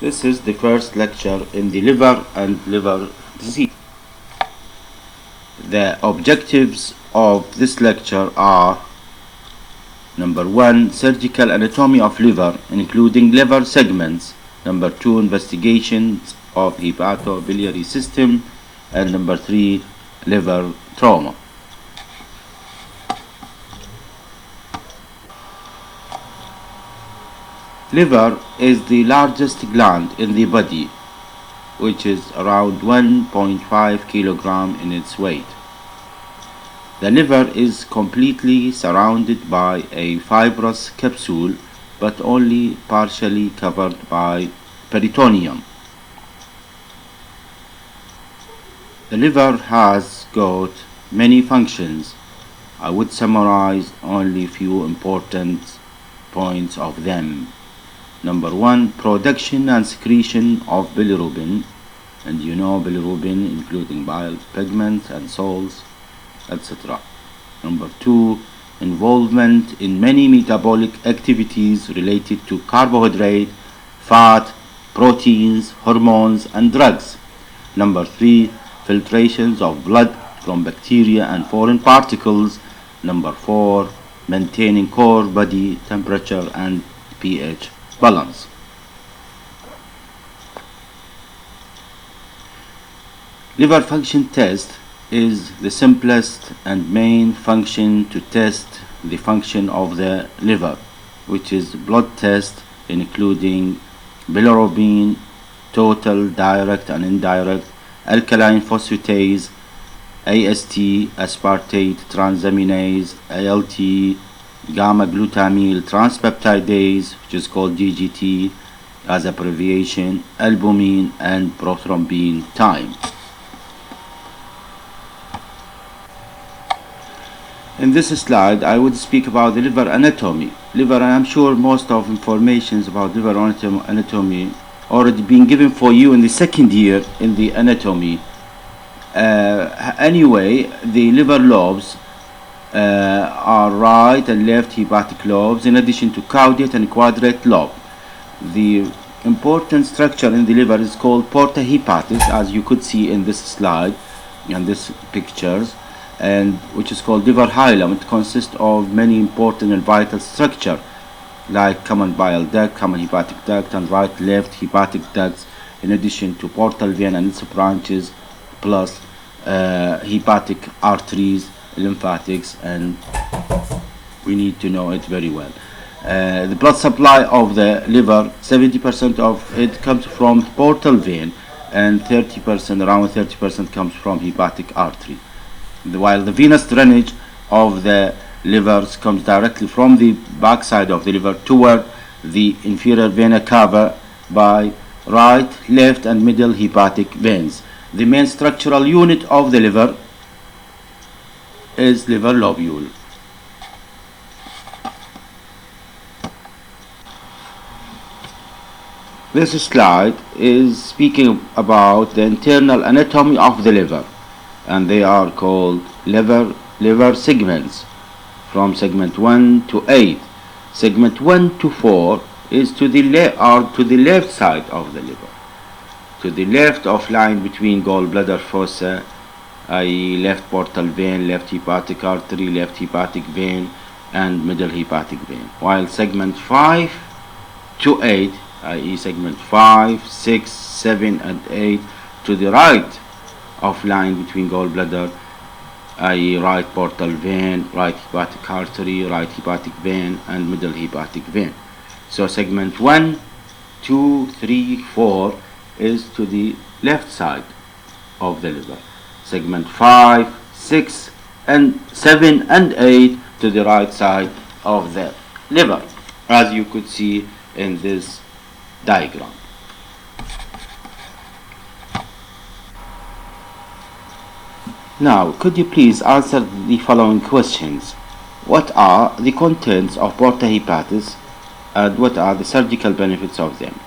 This is the first lecture in the liver and liver disease. The objectives of this lecture are: number 1, surgical anatomy of liver, including liver segments. Number 2, investigations of hepatobiliary system. And number 3, liver trauma. Liver is the largest gland in the body, which is around 1.5 kilogram in its weight. The liver is completely surrounded by a fibrous capsule, but only partially covered by peritoneum. The liver has got many functions. I would summarize only few important points of them. Number 1, production and secretion of bilirubin, and you know bilirubin including bile, pigments and salts, etc. Number 2, involvement in many metabolic activities related to carbohydrate, fat, proteins, hormones and drugs. Number 3, filtrations of blood from bacteria and foreign particles. Number 4, maintaining core body temperature and pH balance. Liver function test is the simplest and main function to test the function of the liver, which is blood test including bilirubin, total, direct and indirect, alkaline phosphatase, AST, aspartate transaminase, ALT, gamma glutamyl transpeptidase, which is called GGT as abbreviation, albumin and prothrombin time. In this slide, I would speak about the liver anatomy. Liver, I am sure most of information about liver anatomy already been given for you in the second year in the anatomy. Anyway, the liver lobes are right and left hepatic lobes, in addition to caudate and quadrate lobe. The important structure in the liver is called porta hepatis, as you could see in this slide and these pictures, and which is called liver hilum. It consists of many important and vital structure like common bile duct, common hepatic duct and right left hepatic ducts, in addition to portal vein and its branches, plus hepatic arteries, lymphatics, and we need to know it very well. The blood supply of the liver, 70% of it comes from portal vein and 30%, around 30% comes from hepatic artery, while the venous drainage of the livers comes directly from the backside of the liver toward the inferior vena cava by right, left and middle hepatic veins. The main structural unit of the liver is liver lobule. This slide is speaking about the internal anatomy of the liver, and they are called liver segments from segment 1 to 8. Segment 1 to 4 is to the left side of the liver, to the left of line between gallbladder fossa, i.e. left portal vein, left hepatic artery, left hepatic vein and middle hepatic vein, while segment 5 to 8, i.e. segment 5, 6, 7 and 8, to the right of line between gallbladder, i.e. right portal vein, right hepatic artery, right hepatic vein and middle hepatic vein. So segment 1, 2, 3, 4 is to the left side of the liver. Segment 5, 6 and 7 and 8 to the right side of the liver, as you could see in this diagram. Now, could you please answer the following questions? What are the contents of porta hepatis and what are the surgical benefits of them?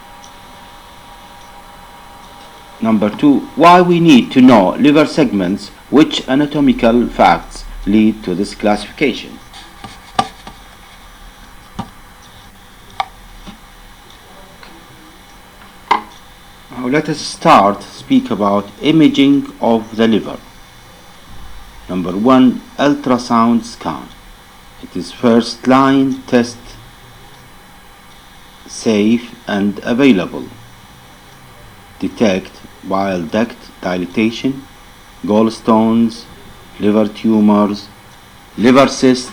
Number 2, why we need to know liver segments, which anatomical facts lead to this classification? Now let us speak about imaging of the liver. Number 1, ultrasound scan. It is first line test, safe and available. Detect bile duct dilatation, gallstones, liver tumors, liver cyst,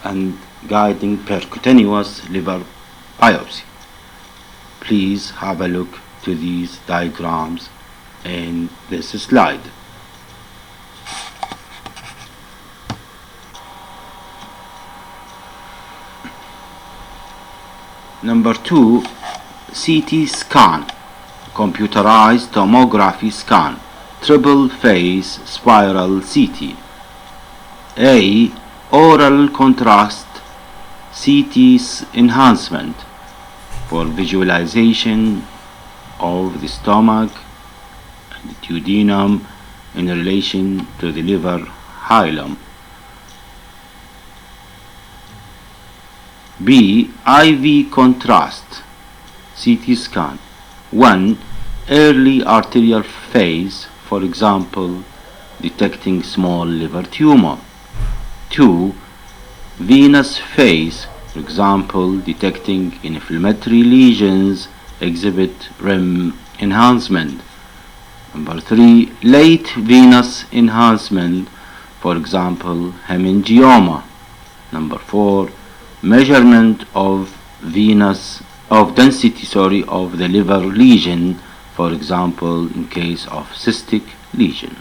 and guiding percutaneous liver biopsy. Please have a look to these diagrams in this slide. Number 2, CT scan, computerized tomography scan, triple phase spiral CT. A, oral contrast CT enhancement for visualization of the stomach and the duodenum in relation to the liver hilum. B, IV contrast CT scan. 1, early arterial phase, for example, detecting small liver tumor. 2, venous phase, for example, detecting inflammatory lesions exhibit REM enhancement. Number 3, late venous enhancement, for example, hemangioma. Number 4, measurement of density of the liver lesion, for example, in case of cystic lesion.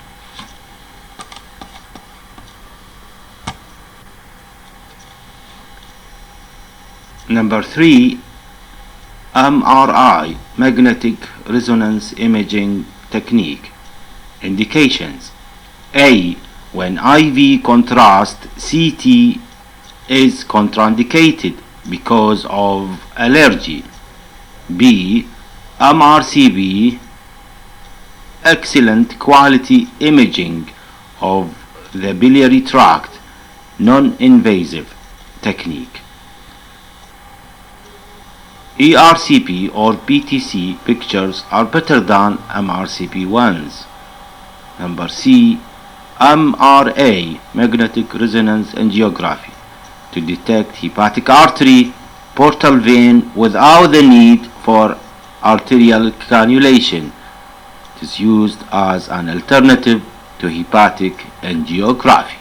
Number 3, MRI, magnetic resonance imaging technique. Indications: A, when IV contrast CT is contraindicated because of allergy. B, MRCP, excellent quality imaging of the biliary tract, non-invasive technique. ERCP or PTC pictures are better than MRCP ones. Number C, MRA, magnetic resonance angiography, to detect hepatic artery, portal vein without the need for arterial cannulation. It is used as an alternative to hepatic angiography.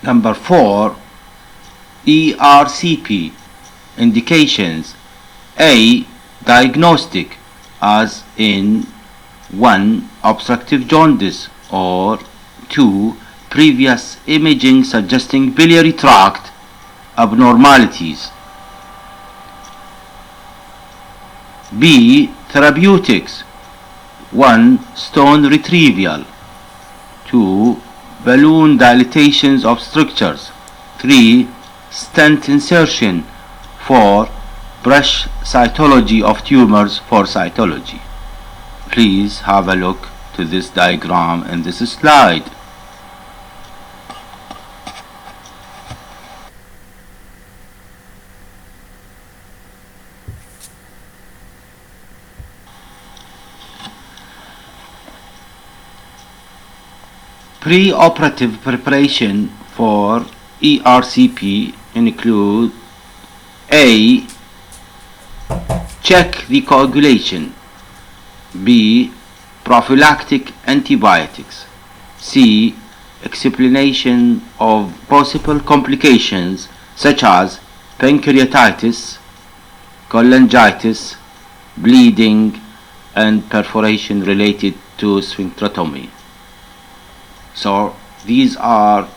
Number 4, ERCP. Indications: A, diagnostic, as in 1, obstructive jaundice, or 2, previous imaging suggesting biliary tract abnormalities. B, therapeutics: 1, stone retrieval, 2, balloon dilatations of structures, 3, stent insertion, 4, brush cytology of tumors for cytology. Please have a look to this diagram in this slide. Pre-operative preparation for ERCP include: A, check the coagulation. B, prophylactic antibiotics. C. Explanation of possible complications such as pancreatitis, cholangitis, bleeding, and perforation related to sphincterotomy. So these are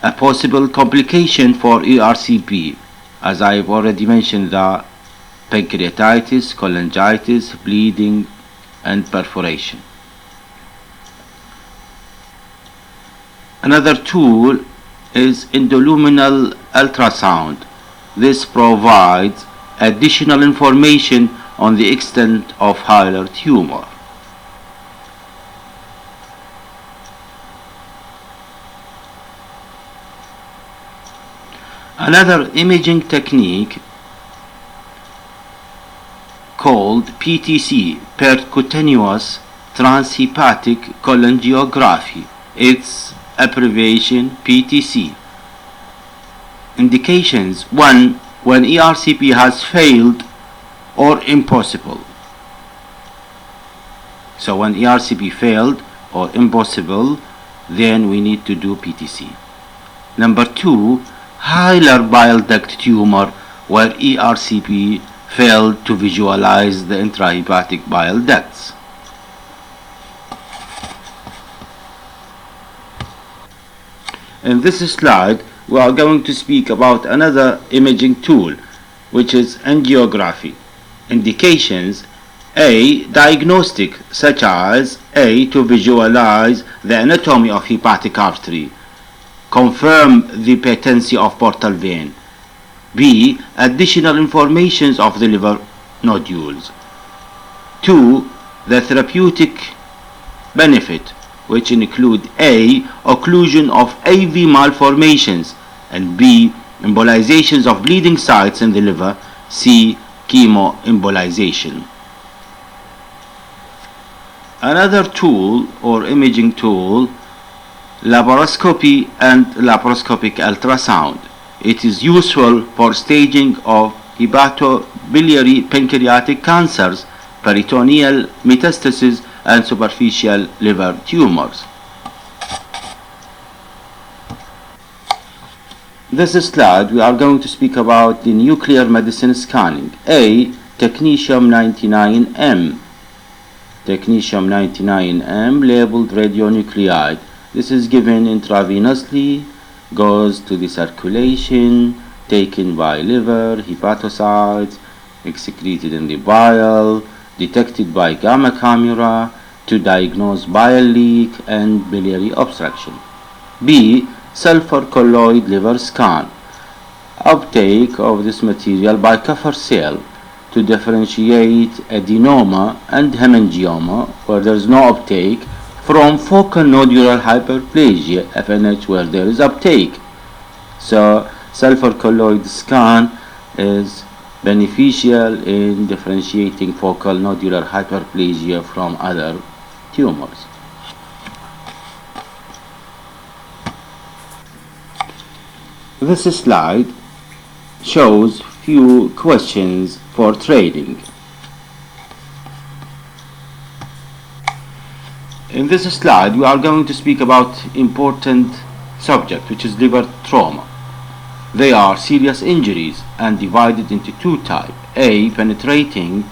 a possible complication for ERCP, as I've already mentioned, the pancreatitis, cholangitis, bleeding, and perforation. Another tool is endoluminal ultrasound. This provides additional information on the extent of hilar tumor. Another imaging technique called PTC, percutaneous transhepatic cholangiography. Its abbreviation PTC. Indications: 1. When ERCP has failed or impossible. So when ERCP failed or impossible, then we need to do PTC. Number 2, hilar bile duct tumor, where ERCP failed to visualize the intrahepatic bile ducts. In this slide, we are going to speak about another imaging tool, which is angiography. Indications: A. Diagnostic, such as A. To visualize the anatomy of hepatic artery, confirm the patency of portal vein. B. Additional information of the liver nodules. 2. The therapeutic benefit, which include A. Occlusion of AV malformations, and B. Embolizations of bleeding sites in the liver. C. Chemoembolization. Another tool or imaging tool, laparoscopy and laparoscopic ultrasound. It is useful for staging of hepatobiliary pancreatic cancers, peritoneal metastases, and superficial liver tumors. This slide, we are going to speak about the nuclear medicine scanning. A. Technetium-99m. Technetium-99m labeled radionuclide. This is given intravenously, goes to the circulation, taken by liver, hepatocytes, excreted in the bile, detected by gamma camera to diagnose bile leak and biliary obstruction. B. Sulfur colloid liver scan. Uptake of this material by Kupffer cell to differentiate adenoma and hemangioma, where there is no uptake, from focal nodular hyperplasia, FNH, where there is uptake. So sulfur colloid scan is beneficial in differentiating focal nodular hyperplasia from other tumors. This slide shows few questions for trading. In this slide, we are going to speak about important subject, which is liver trauma. They are serious injuries and divided into two types. A. Penetrating,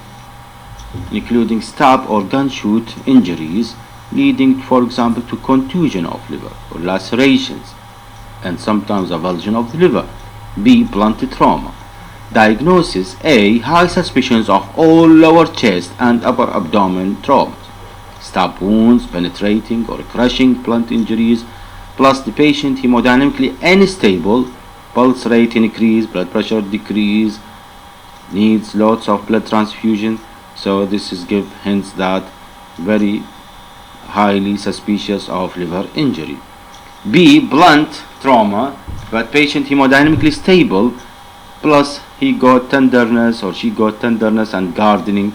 including stab or gunshot injuries, leading, for example, to contusion of liver or lacerations, and sometimes avulsion of the liver. B. Blunt trauma. Diagnosis: A. High suspicions of all lower chest and upper abdomen traumas, stab wounds, penetrating or crushing blunt injuries, plus the patient hemodynamically unstable, pulse rate increase, blood pressure decrease, needs lots of blood transfusion. So this is give hints that very highly suspicious of liver injury. B. Blunt trauma, but patient hemodynamically stable, plus he got tenderness or she got tenderness and gardening,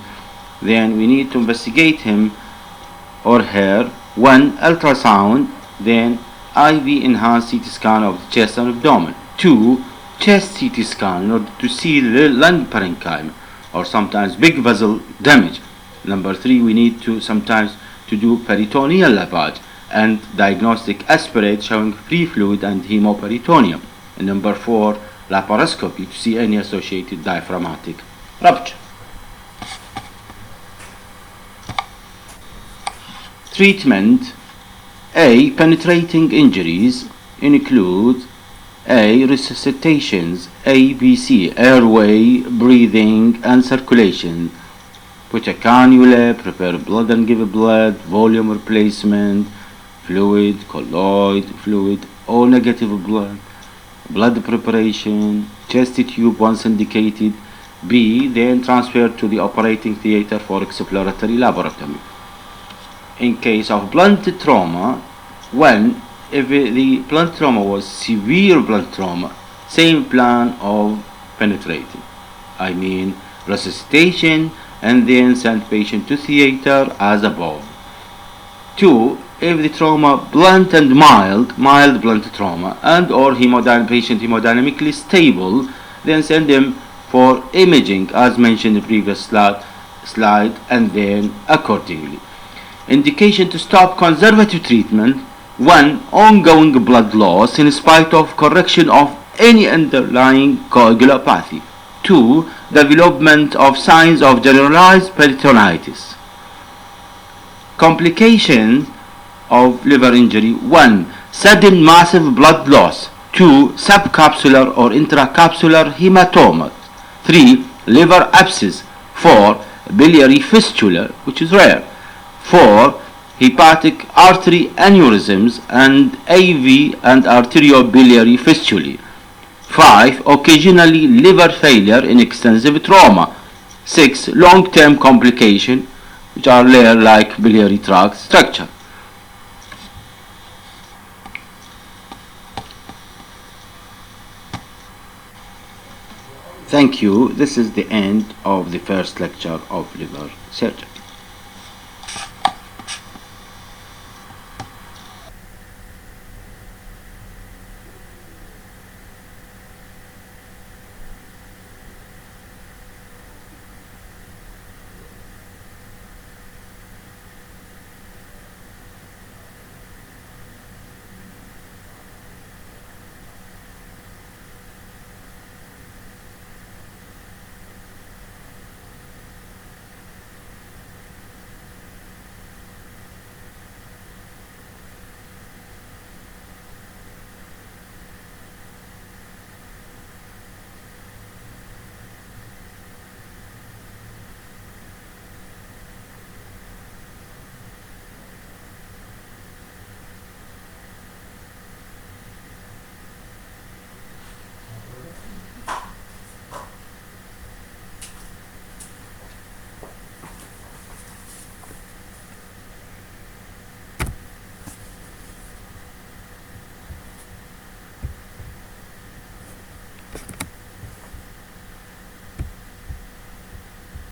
then we need to investigate him or her. 1. Ultrasound, then IV enhanced CT scan of the chest and abdomen. 2. Chest CT scan in order to see the lung parenchyma or sometimes big vessel damage. Number 3, we need to sometimes to do peritoneal lavage, and diagnostic aspirate showing free fluid and hemoperitoneum. And number 4, laparoscopy to see any associated diaphragmatic rupture. Treatment. A. Penetrating injuries include A. Resuscitations, ABC, airway, breathing, and circulation. Put a cannula, prepare blood and give blood, volume replacement, fluid, colloid fluid, O negative blood, blood preparation, chest tube once indicated. B. Then transfer to the operating theater for exploratory laparotomy. In case of blunt trauma, 1. If the blunt trauma was severe blunt trauma, same plan of penetrating. I mean resuscitation and then send patient to theater as above. 2. If the trauma blunt and mild blunt trauma and or patient hemodynamically stable, then send him for imaging as mentioned in the previous slide and then accordingly. Indication to stop conservative treatment. 1. Ongoing blood loss in spite of correction of any underlying coagulopathy. 2. Development of signs of generalized peritonitis. Complications of liver injury. 1. Sudden massive blood loss. 2. Subcapsular or intracapsular hematoma. 3. Liver abscess. 4. Biliary fistula, which is rare. 4. Hepatic artery aneurysms and AV and arteriobiliary fistulae. 5. Occasionally liver failure in extensive trauma. 6. Long-term complications, which are rare like biliary tract structure. Thank you. This is the end of the first lecture of liver surgery.